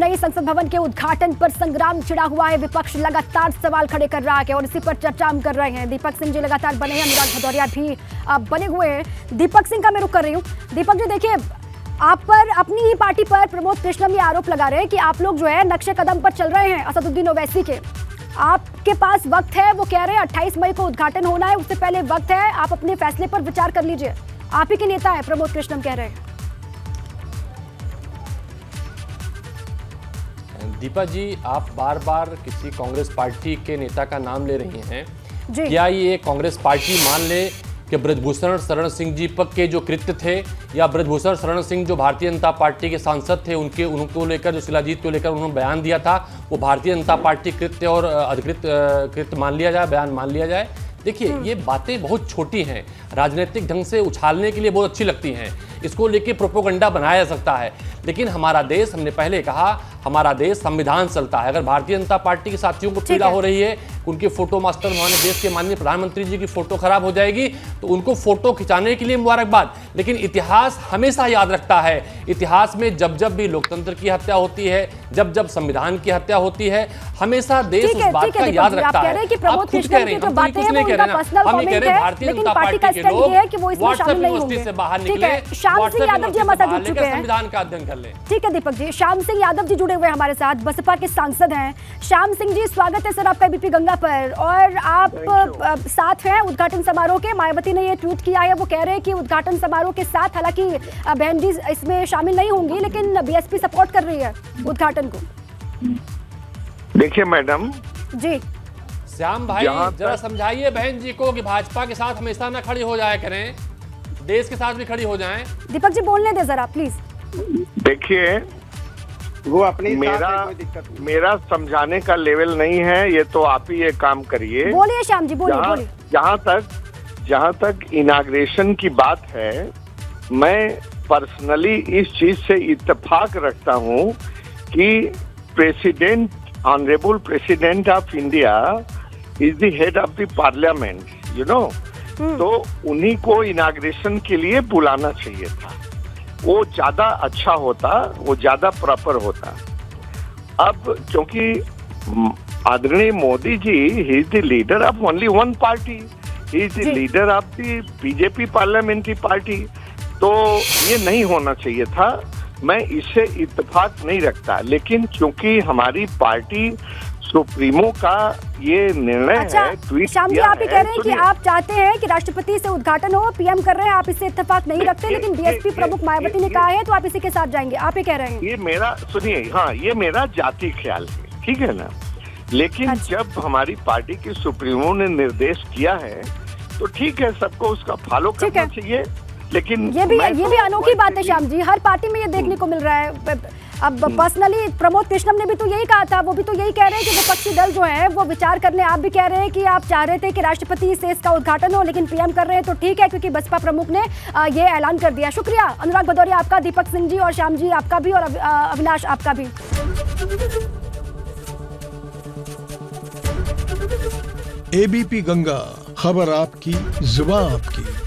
नए संसद भवन के उद्घाटन पर संग्राम छिड़ा हुआ है। विपक्ष लगातार सवाल खड़े कर रहा है और इसी पर चर्चा हम कर रहे हैं। दीपक सिंह जी लगातार बने हैं, अनुराग भदौरिया भी बने हुए हैं। दीपक सिंह का मैं रुख कर रही हूँ। दीपक जी देखिए, आप पर अपनी ही पार्टी पर प्रमोद कृष्णम ये आरोप लगा रहे हैं कि आप लोग जो है नक्शे कदम पर चल रहे हैं असदुद्दीन ओवैसी के। आपके पास वक्त है, वो कह रहे हैं 28 मई को उद्घाटन होना है, उससे पहले वक्त है, आप अपने फैसले पर विचार कर लीजिए। आप ही के नेता है प्रमोद कृष्णम कह रहे हैं। दीपा जी, आप बार बार किसी कांग्रेस पार्टी के नेता का नाम ले रही हैं। जी। क्या ये कांग्रेस पार्टी मान ले कि ब्रजभूषण शरण सिंह जी के जो कृत्य थे, या ब्रजभूषण शरण सिंह जो भारतीय जनता पार्टी के सांसद थे, उनको लेकर जो शिलाजीत को लेकर उन्होंने बयान दिया था, वो भारतीय जनता पार्टी कृत्य और अधिकृत कृत्य मान लिया जाए, बयान मान लिया जाए? देखिए, ये बातें बहुत छोटी हैं, राजनीतिक ढंग से उछालने के लिए बहुत अच्छी लगती हैं, इसको लेके प्रोपोगंडा बनाया जा सकता है। लेकिन हमारा देश, हमने पहले कहा, हमारा देश संविधान चलता है। अगर भारतीय जनता पार्टी के साथियों को पीड़ा हो रही है, उनके फोटो मास्टर हमारे देश के माननीय प्रधानमंत्री जी की फोटो खराब हो जाएगी, तो उनको फोटो खिंचाने के लिए मुबारकबाद। लेकिन इतिहास हमेशा याद रखता है। इतिहास में जब जब भी लोकतंत्र की हत्या होती है, जब जब संविधान की हत्या होती है, हमेशा देश उस बात का याद रखता है। आप खुद कह रहे हैं, हम कुछ नहीं कह रहे हैं, हम ये कह रहे हैं भारतीय जनता पार्टी के लोग व्हाट्सएप यूनिवर्सिटी से बाहर निकले, श्याम सिंह यादव जी हमारे साथ जुड़ चुके हैं, संविधान का अध्ययन कर लें। ठीक है दीपक जी, श्याम सिंह यादव जी जुड़े हुए हैं हमारे साथ, बसपा के सांसद हैं। श्याम सिंह जी, स्वागत है सर आपका एबीपी गंगा पर। और आप साथ हैं उद्घाटन समारोह के। मायावती ने ये ट्वीट किया है, वो कह रहे हैं कि उद्घाटन समारोह के साथ, हालांकि बहन जी इसमें शामिल नहीं होंगी, लेकिन बीएसपी सपोर्ट कर रही है उद्घाटन को। देखिए मैडम जी, श्याम भाई जरा समझाइए बहन जी को कि भाजपा के साथ हमेशा ना खड़ी हो जाया करें, देश के साथ भी खड़ी हो जाएं। दीपक जी बोलने दे जरा प्लीज। देखिए, वो अपनी मेरा समझाने का लेवल नहीं है, ये तो आप ही ये काम करिए। बोलिए श्याम जी, बोलिए। जहाँ तक इनाग्रेशन की बात है, मैं पर्सनली इस चीज से इत्तेफाक रखता हूँ कि president, honourable president of India is the head of the parliament, you know. तो उन्हीं को इनाग्रेशन के लिए बुलाना चाहिए था, वो ज्यादा अच्छा होता, वो ज्यादा प्रॉपर होता। अब क्योंकि आदरणीय Modi ji, he is the leader of only one party, he is the leader of the BJP parliamentary party, तो ये नहीं होना चाहिए था। मैं इससे इत्तेफाक नहीं रखता, लेकिन क्योंकि हमारी पार्टी सुप्रीमो का ये निर्णय है। श्याम जी, आप ही कह रहे हैं कि आप चाहते हैं कि राष्ट्रपति से उद्घाटन हो, पीएम कर रहे हैं, आप इससे इत्तेफाक नहीं रखते, लेकिन बीएसपी प्रमुख मायावती ने कहा है तो आप इसी के साथ जाएंगे, आप ही कह रहे हैं। ये मेरा, सुनिए, हाँ, ये मेरा जाति ख्याल है, ठीक है ना। लेकिन जब हमारी पार्टी की सुप्रीमो ने निर्देश किया है, तो ठीक है, सबको उसका फॉलो करना चाहिए। लेकिन ये भी अनोखी बात है श्याम जी, हर पार्टी में ये देखने को मिल रहा है। अब पर्सनली प्रमोद कृष्णम ने भी तो यही कहा था, वो भी तो यही कह रहे हैं कि विपक्षी दल जो है वो विचार कर लें। आप भी कह रहे हैं कि आप चाह रहे थे कि राष्ट्रपति से इसका उद्घाटन हो, लेकिन पीएम कर रहे हैं तो ठीक है, क्योंकि बसपा प्रमुख ने ये ऐलान कर दिया। शुक्रिया अनुराग भदौरिया आपका, दीपक सिंह जी और श्याम जी आपका भी, और अविनाश आपका भी। एबीपी गंगा, खबर आपकी, जुबान आपकी।